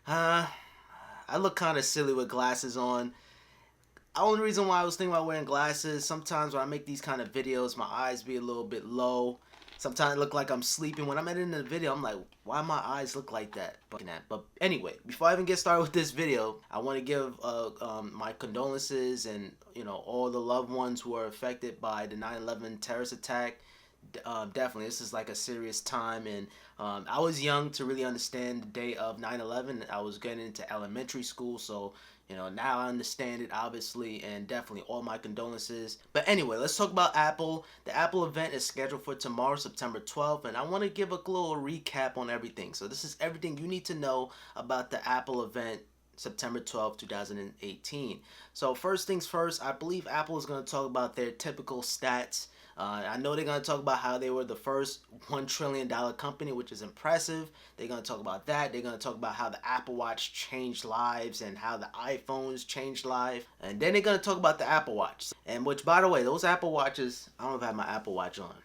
Uh, I look kind of silly with glasses on. The only reason why I was thinking about wearing glasses, sometimes when I make these kind of videos, my eyes be a little bit low. Sometimes it look like I'm sleeping. When I'm editing the video, I'm like, why my eyes look like that? But anyway, before I even get started with this video, I want to give my condolences and all the loved ones who are affected by the 9/11 terrorist attack. Definitely, this is like a serious time, and I was young to really understand the day of 9/11. I was getting into elementary school, so now I understand it, obviously, and definitely all my condolences. But anyway, let's talk about Apple. The Apple event is scheduled for tomorrow, September 12th, and I want to give a little recap on everything. So this is everything you need to know about the Apple event, September 12th, 2018. So first things first, I believe Apple is going to talk about their typical stats. I know they're going to talk about how they were the first $1 trillion company, which is impressive. They're going to talk about that. They're going to talk about how the Apple Watch changed lives and how the iPhones changed life. And then they're going to talk about the Apple Watch. And which, by the way, those Apple Watches, I don't know if I have my Apple Watch on.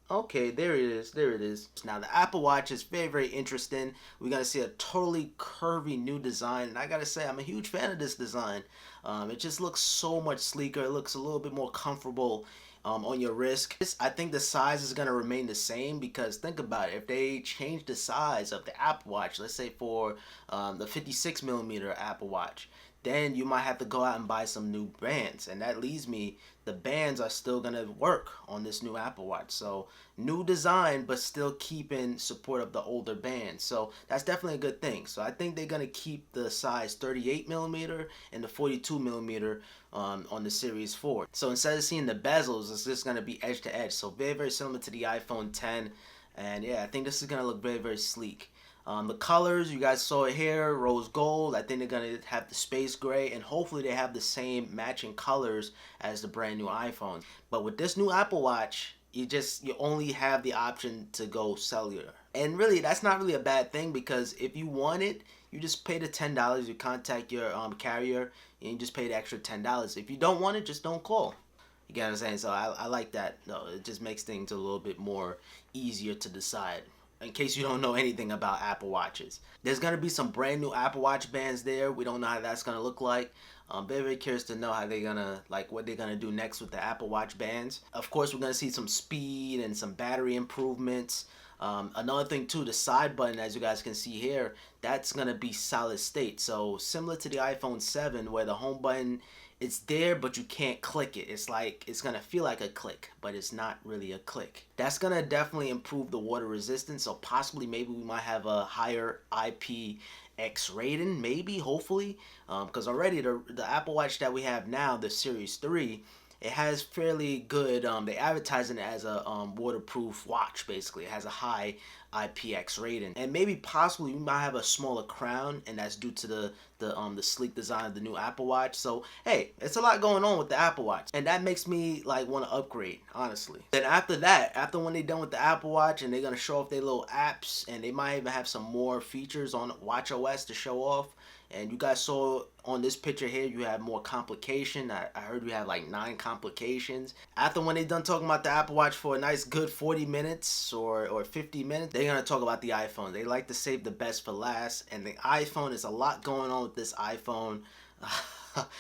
Okay, there it is. There it is. Now, the Apple Watch is very, very interesting. We're going to see a totally curvy new design. And I got to say, I'm a huge fan of this design. It just looks so much sleeker. It looks a little bit more comfortable on your wrist. I think the size is going to remain the same because think about it. If they change the size of the Apple Watch, let's say for the 56 millimeter Apple Watch, then you might have to go out and buy some new bands. And that leaves me, the bands are still going to work on this new Apple Watch. So new design, but still keeping support of the older bands. So that's definitely a good thing. So I think they're going to keep the size 38 millimeter and the 42 millimeter on the Series 4. So instead of seeing the bezels, it's just going to be edge to edge. So very, very similar to the iPhone 10. And yeah, I think this is going to look very, very sleek. The colors, you guys saw it here, rose gold. I think they're going to have the space gray, and hopefully they have the same matching colors as the brand new iPhones. But with this new Apple Watch, you only have the option to go cellular. And really, that's not really a bad thing because if you want it, you just pay the $10. You contact your carrier, and you just pay the extra $10. If you don't want it, just don't call. You get what I'm saying? So I like that. No, it just makes things a little bit more easier to decide. In case you don't know anything about Apple Watches, there's going to be some brand new Apple Watch bands there. We don't know how that's going to look like. I'm very, very curious to know how they're going to, what they're going to do next with the Apple Watch bands. Of course, we're going to see some speed and some battery improvements. Another thing too, the side button, as you guys can see here, that's going to be solid state. So similar to the iPhone 7 where the home button, it's there, but you can't click it. It's like, it's going to feel like a click, but it's not really a click. That's going to definitely improve the water resistance. So possibly maybe we might have a higher IPX rating, maybe, hopefully. Because already the Apple Watch that we have now, the Series 3, it has fairly good, they advertise it as a waterproof watch, basically. It has a high IPX rating. And maybe possibly we might have a smaller crown, and that's due to the sleek design of the new Apple Watch. So, hey, it's a lot going on with the Apple Watch. And that makes me, want to upgrade, honestly. Then after that, after when they're done with the Apple Watch, and they're going to show off their little apps, and they might even have some more features on watchOS to show off. And you guys saw on this picture here, you have more complication. I heard you have 9 complications. After when they done talking about the Apple Watch for a nice good 40 minutes or 50 minutes, they're going to talk about the iPhone. They like to save the best for last. And the iPhone, is a lot going on with this iPhone.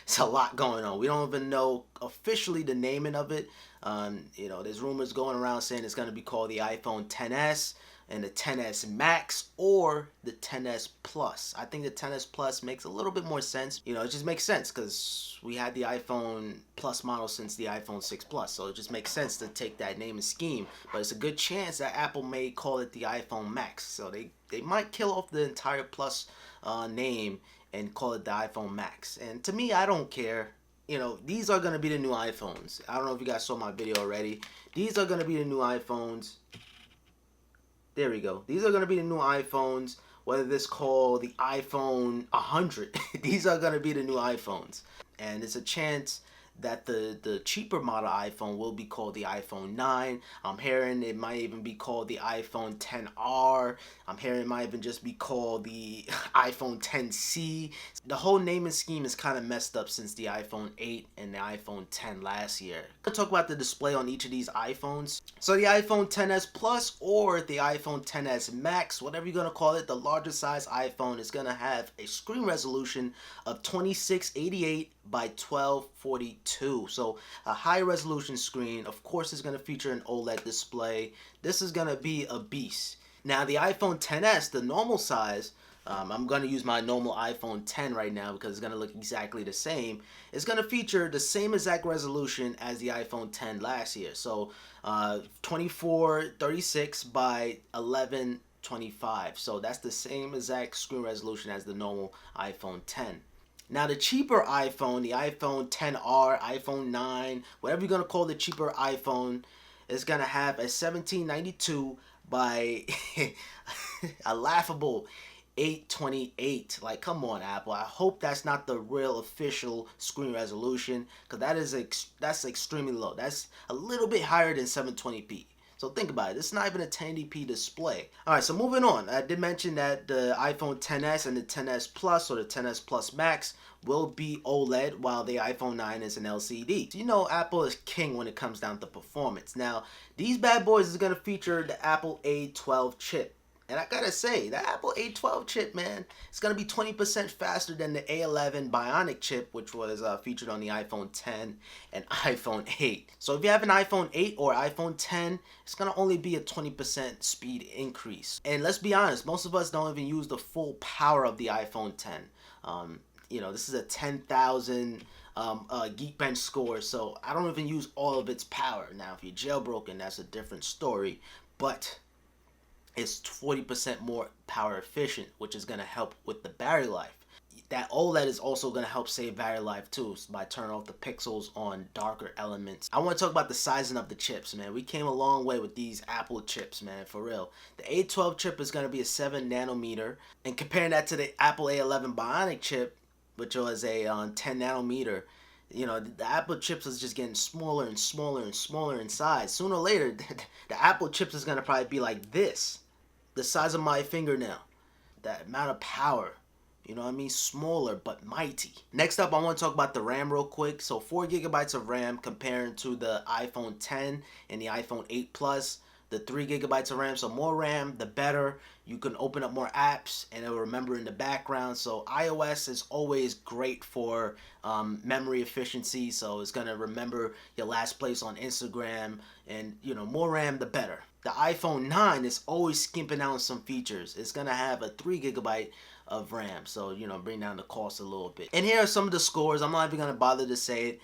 It's a lot going on. We don't even know officially the naming of it. There's rumors going around saying it's going to be called the iPhone XS and the XS Max or the XS Plus. I think the XS Plus makes a little bit more sense. It just makes sense because we had the iPhone Plus model since the iPhone 6 Plus. So it just makes sense to take that name and scheme. But it's a good chance that Apple may call it the iPhone Max. So they might kill off the entire Plus name and call it the iPhone Max. And to me, I don't care. These are going to be the new iPhones. I don't know if you guys saw my video already. These are going to be the new iPhones. There we go. These are going to be the new iPhones, whether this called the iPhone 100. These are going to be the new iPhones. And it's a chance that the cheaper model iPhone will be called the iPhone 9. I'm hearing it might even be called the iPhone 10R. I'm hearing it might even just be called the iPhone 10C. The whole naming scheme is kind of messed up since the iPhone 8 and the iPhone 10 last year. I'm gonna talk about the display on each of these iPhones. So the iPhone 10s Plus or the iPhone 10s Max, whatever you're gonna call it, the larger size iPhone is gonna have a screen resolution of 2688 by 1242. So a high resolution screen. Of course, is going to feature an OLED display. This is going to be a beast. Now the iPhone 10s, the normal size, I'm going to use my normal iPhone 10 right now because it's going to look exactly the same. It's going to feature the same exact resolution as the iPhone 10 last year. So 2436 by 1125. So that's the same exact screen resolution as the normal iPhone 10. Now the cheaper iPhone, the iPhone 10R, iPhone 9, whatever you're going to call the cheaper iPhone, is going to have a 1792 by a laughable 828. Like, come on, Apple. I hope that's not the real official screen resolution, because that's extremely low. That's a little bit higher than 720p. So think about it. It's not even a 1080p display. Alright, so moving on. I did mention that the iPhone 10s and the 10s Plus or the 10s Plus Max will be OLED, while the iPhone 9 is an LCD. So you know Apple is king when it comes down to performance. Now, these bad boys is going to feature the Apple A12 chip. And I gotta say, the Apple A12 chip, man, it's gonna be 20% faster than the A11 Bionic chip, which was featured on the iPhone 10 and iPhone 8. So if you have an iPhone 8 or iPhone 10, it's gonna only be a 20% speed increase. And let's be honest, most of us don't even use the full power of the iPhone 10. You know, this is a 10,000 Geekbench score, so I don't even use all of its power. Now, if you're jailbroken, that's a different story, but it's 40% more power efficient, which is going to help with the battery life. That OLED is also going to help save battery life too by turning off the pixels on darker elements. I want to talk about the sizing of the chips, man. We came a long way with these Apple chips, man, for real. The A12 chip is going to be a 7 nanometer, and comparing that to the Apple A11 Bionic chip, which was a 10 nanometer, you know, the Apple chips is just getting smaller and smaller and smaller in size. Sooner or later, the Apple chips is going to probably be like this, the size of my fingernail. That amount of power, you know what I mean? Smaller but mighty. Next up, I want to talk about the RAM real quick. So 4 gigabytes of RAM comparing to the iPhone 10 and the iPhone 8 Plus. The 3 gigabytes of RAM, so more RAM, the better. You can open up more apps and it will remember in the background. So iOS is always great for memory efficiency. So it's gonna remember your last place on Instagram, and you know, more RAM, the better. The iPhone 9 is always skimping out on some features. It's gonna have a 3 gigabyte of RAM, so you know, bring down the cost a little bit. And here are some of the scores. I'm not even gonna bother to say it.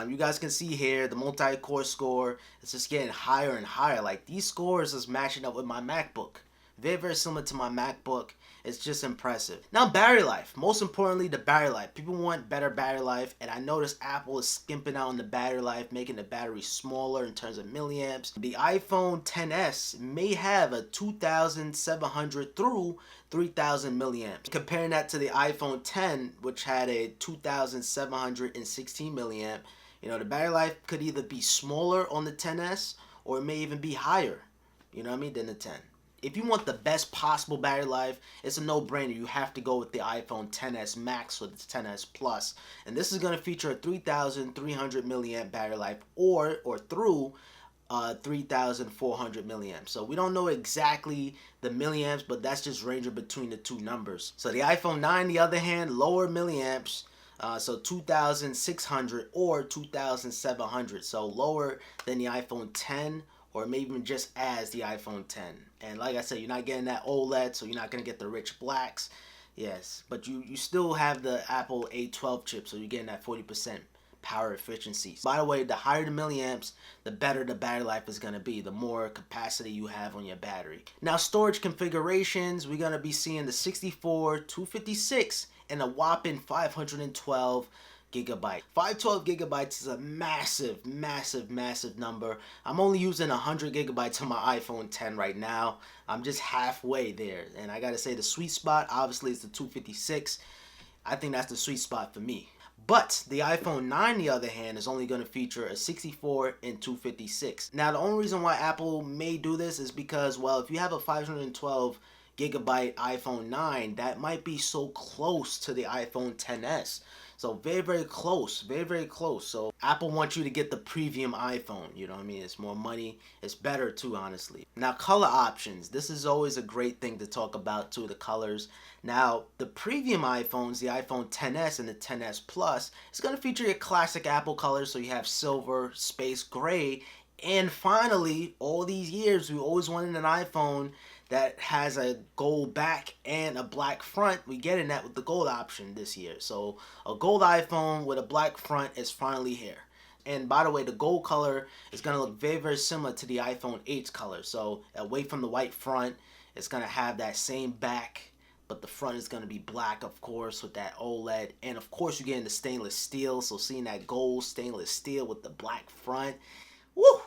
You guys can see here the multi-core score. It's just getting higher and higher. Like, these scores is matching up with my MacBook. Very, very similar to my MacBook. It's just impressive. Now, battery life. Most importantly, the battery life. People want better battery life, and I noticed Apple is skimping out on the battery life, making the battery smaller in terms of milliamps. The iPhone 10s may have a 2,700 through 3,000 milliamps. Comparing that to the iPhone 10, which had a 2,716 milliamp, you know, the battery life could either be smaller on the 10s or it may even be higher, you know what I mean, than the 10. If you want the best possible battery life, it's a no-brainer. You have to go with the iPhone 10s Max or the 10s Plus. And this is going to feature a 3,300 milliamp battery life or through 3,400 milliamps. So we don't know exactly the milliamps, but that's just ranging between the two numbers. So the iPhone 9, the other hand, lower milliamps. So 2,600 or 2,700. So lower than the iPhone 10, or maybe even just as the iPhone 10. And like I said, you're not getting that OLED, so you're not going to get the rich blacks. Yes, but you still have the Apple A12 chip, so you're getting that 40% power efficiency. By the way, the higher the milliamps, the better the battery life is going to be, the more capacity you have on your battery. Now, storage configurations, we're going to be seeing the 64, 256, and a whopping 512 gigabyte. 512 gigabytes is a massive, massive, massive number. I'm only using 100 gigabytes on my iPhone 10 right now. I'm just halfway there. And I gotta say, the sweet spot, obviously, is the 256. I think that's the sweet spot for me. But the iPhone 9, on the other hand, is only going to feature a 64 and 256. Now, the only reason why Apple may do this is because, well, if you have a 512 gigabyte iPhone 9, that might be so close to the iPhone XS. So very, very close, very, very close. So Apple wants you to get the premium iPhone. You know what I mean? It's more money. It's better too, honestly. Now, color options. This is always a great thing to talk about too, the colors. Now, the premium iPhones, the iPhone XS and the XS Plus, is going to feature your classic Apple colors. So you have silver, space gray, and finally, all these years, we always wanted an iPhone that has a gold back and a black front. We getting that with the gold option this year. So a gold iPhone with a black front is finally here. And by the way, the gold color is going to look very, very similar to the iPhone 8's color. So away from the white front, it's going to have that same back, but the front is going to be black, of course, with that OLED. And of course, you're getting the stainless steel. So seeing that gold stainless steel with the black front, woo!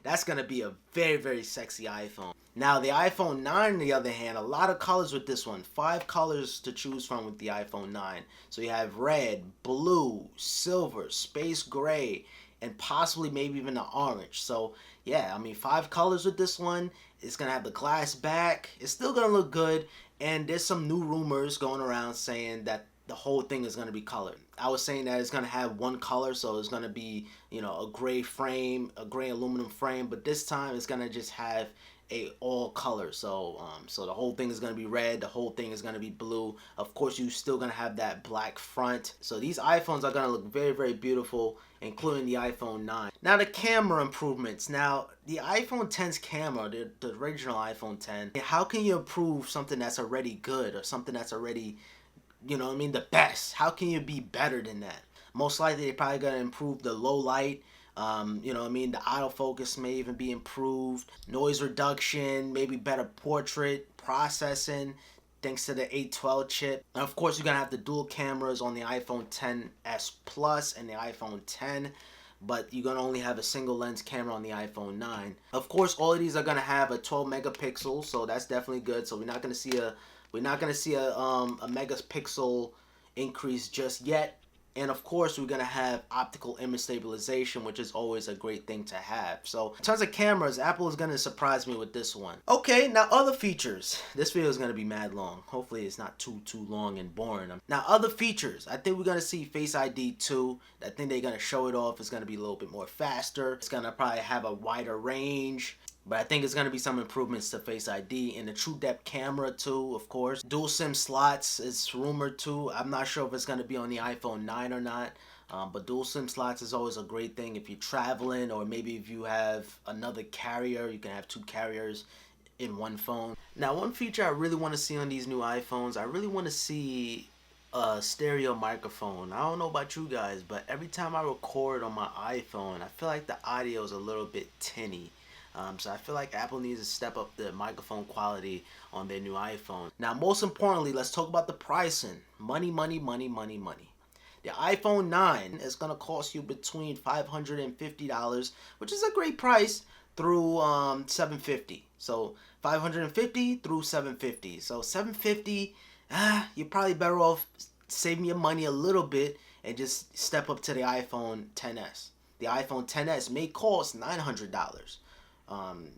That's going to be a very, very sexy iPhone. Now, the iPhone 9, on the other hand, a lot of colors with this one. 5 colors to choose from with the iPhone 9. So you have red, blue, silver, space gray, and possibly maybe even an orange. So, yeah, I mean, 5 colors with this one. It's going to have the glass back. It's still going to look good. And there's some new rumors going around saying that the whole thing is going to be colored. I was saying that it's going to have one color, so it's going to be, you know, a gray frame, a gray aluminum frame, but this time it's going to just have a all color. So so the whole thing is going to be red, the whole thing is going to be blue. Of course, you're still going to have that black front. So these iPhones are going to look very, very beautiful, including the iPhone 9. Now, the camera improvements. Now, the iPhone X's camera, the original iPhone X, how can you improve something that's already good or something that's already, you know what I mean, the best? How can you be better than that? Most likely, they're probably going to improve the low light. You know what I mean? The autofocus may even be improved. Noise reduction, maybe better portrait processing, thanks to the 812 chip. And of course, you're going to have the dual cameras on the iPhone XS Plus and the iPhone X. But you're going to only have a single lens camera on the iPhone 9. Of course, all of these are going to have a 12 megapixel, so that's definitely good. So we're not going to see a megapixel increase just yet. And of course, we're going to have optical image stabilization, which is always a great thing to have. So in terms of cameras, Apple is going to surprise me with this one. Okay, now other features. This video is going to be mad long. Hopefully it's not too long and boring. Now other features. I think we're going to see Face ID 2. I think they're going to show it off. It's going to be a little bit more faster. It's going to probably have a wider range. But I think it's going to be some improvements to Face ID and the True Depth camera too, of course. Dual SIM slots is rumored too. I'm not sure if it's going to be on the iPhone 9 or not. But dual SIM slots is always a great thing if you're traveling, or maybe if you have another carrier, you can have 2 carriers in one phone. Now, one feature I really want to see on these new iPhones, I really want to see a stereo microphone. I don't know about you guys, but every time I record on my iPhone, I feel like the audio is a little bit tinny. So I feel like Apple needs to step up the microphone quality on their new iPhone. Now, most importantly, let's talk about the pricing. Money, money, money, money, money. The iPhone 9 is going to cost you between $550, which is a great price, through $750. So $550 through $750. So $750, you're probably better off saving your money a little bit and just step up to the iPhone XS. The iPhone XS may cost $900.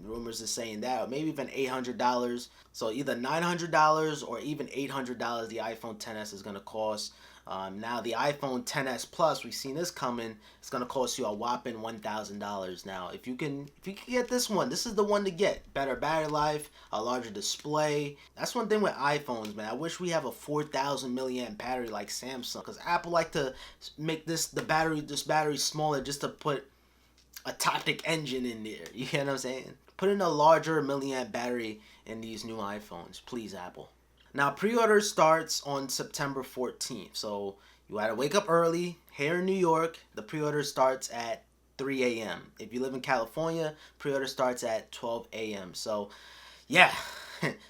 Rumors are saying that, or maybe even $800. So either $900 or even $800 the iPhone XS is going to cost. Now the iPhone XS Plus, we've seen this coming. It's going to cost you a whopping $1,000. Now, if you can get this one, this is the one to get. Better battery life, a larger display. That's one thing with iPhones, man. I wish we have a 4,000 milliamp battery like Samsung, because Apple like to make this battery smaller just to put a Taptic engine in there. You know what I'm saying? Put in a larger milliamp battery in these new iPhones, please, Apple. Now, pre-order starts on September 14th. So you gotta wake up early. Here in New York, the pre-order starts at 3 a.m. If you live in California, pre-order starts at 12 a.m. So yeah,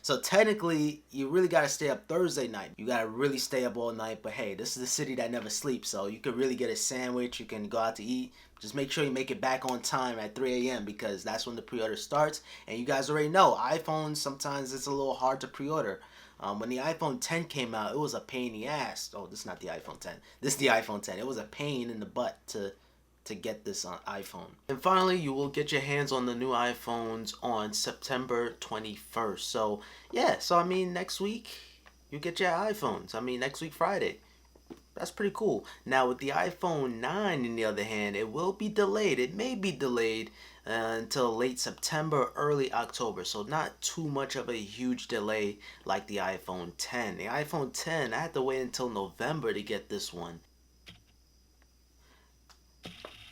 So technically, you really gotta stay up Thursday night. You gotta really stay up all night. But hey, this is the city that never sleeps, so you could really get a sandwich. You can go out to eat. Just make sure you make it back on time at 3 a.m. because that's when the pre-order starts. And you guys already know, iPhones sometimes it's a little hard to pre-order. When the iPhone 10 came out, it was a pain in the ass. Oh, this is not the iPhone 10. This is the iPhone 10. It was a pain in the butt to get this on iPhone. And finally, you will get your hands on the new iPhones on September 21st. So, yeah, so I mean, next week, you get your iPhones. I mean, next week, Friday. That's pretty cool. Now, with the iPhone 9, on the other hand, it will be delayed. It may be delayed until late September, early October. So, not too much of a huge delay like the iPhone 10. The iPhone 10, I had to wait until November to get this one.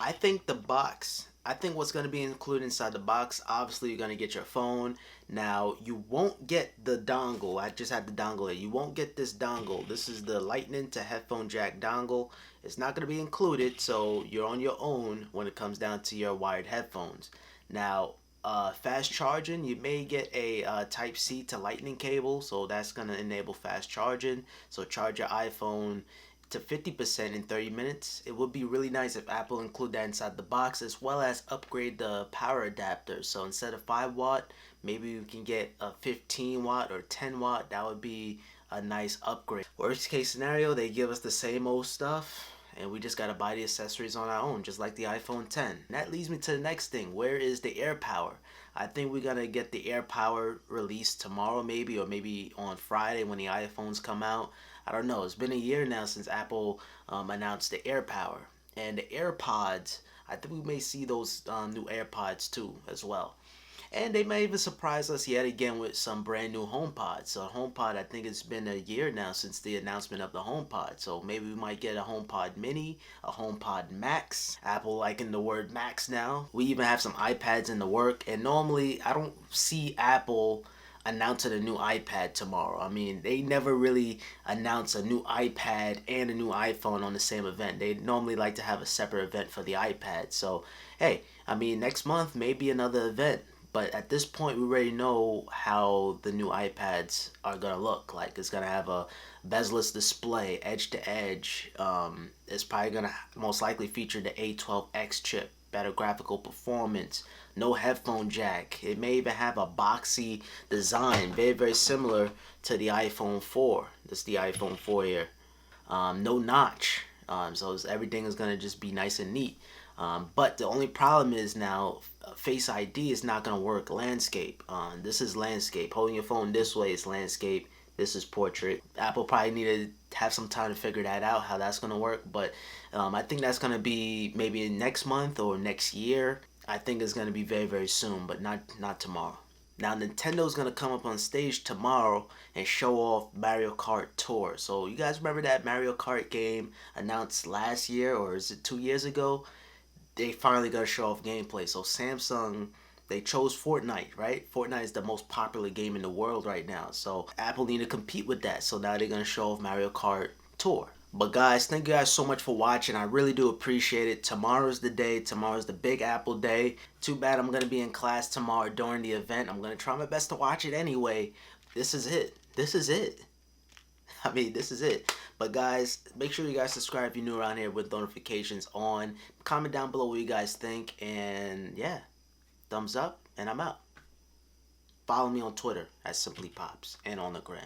I think the box. I think what's going to be included inside the box, obviously you're going to get your phone. Now, you won't get the dongle. I just had the dongle here. You won't get this dongle. This is the lightning to headphone jack dongle. It's not going to be included, so you're on your own when it comes down to your wired headphones. Now, fast charging, you may get a Type-C to lightning cable, so that's going to enable fast charging. So charge your iPhone to 50% in 30 minutes. It would be really nice if Apple include that inside the box, as well as upgrade the power adapter. So instead of 5 watt, maybe we can get a 15 watt or 10 watt. That would be a nice upgrade. Worst case scenario, they give us the same old stuff and we just gotta buy the accessories on our own, just like the iPhone 10. And that leads me to the next thing. Where is the AirPower? I think we're gonna get the AirPower released tomorrow maybe, or maybe on Friday when the iPhones come out. I don't know. It's been a year now since Apple announced the AirPower. And the AirPods, I think we may see those new AirPods too as well. And they may even surprise us yet again with some brand new HomePod. So HomePod, I think it's been a year now since the announcement of the HomePod. So maybe we might get a HomePod Mini, a HomePod Max. Apple liking the word Max now. We even have some iPads in the work. And normally, I don't see Apple announcing a new iPad tomorrow. I mean, they never really announce a new iPad and a new iPhone on the same event. They normally like to have a separate event for the iPad. So, hey, I mean, next month may be another event. But at this point, we already know how the new iPads are going to look. Like, it's going to have a bezel-less display, edge to edge. It's probably going to most likely feature the A12X chip, better graphical performance, no headphone jack. It may even have a boxy design, very, very similar to the iPhone 4. This is the iPhone 4 here. No notch. So everything is going to just be nice and neat. But the only problem is now Face ID is not going to work landscape. This is landscape. Holding your phone this way is landscape. This is portrait. Apple probably needed to have some time to figure that out, how that's going to work. But I think that's going to be maybe next month or next year. I think it's going to be very, very soon, but not tomorrow. Now, Nintendo's going to come up on stage tomorrow and show off Mario Kart Tour. So, you guys remember that Mario Kart game announced last year, or is it 2 years ago? They finally got to show off gameplay. So, Samsung, they chose Fortnite, right? Fortnite is the most popular game in the world right now. So, Apple need to compete with that. So, now they're going to show off Mario Kart Tour. But guys, thank you guys so much for watching. I really do appreciate it. Tomorrow's the day. Tomorrow's the Big Apple Day. Too bad I'm going to be in class tomorrow during the event. I'm going to try my best to watch it anyway. This is it. This is it. I mean, this is it. But guys, make sure you guys subscribe if you're new around here with notifications on. Comment down below what you guys think. And yeah, thumbs up and I'm out. Follow me on Twitter at SimplyPops and on the gram.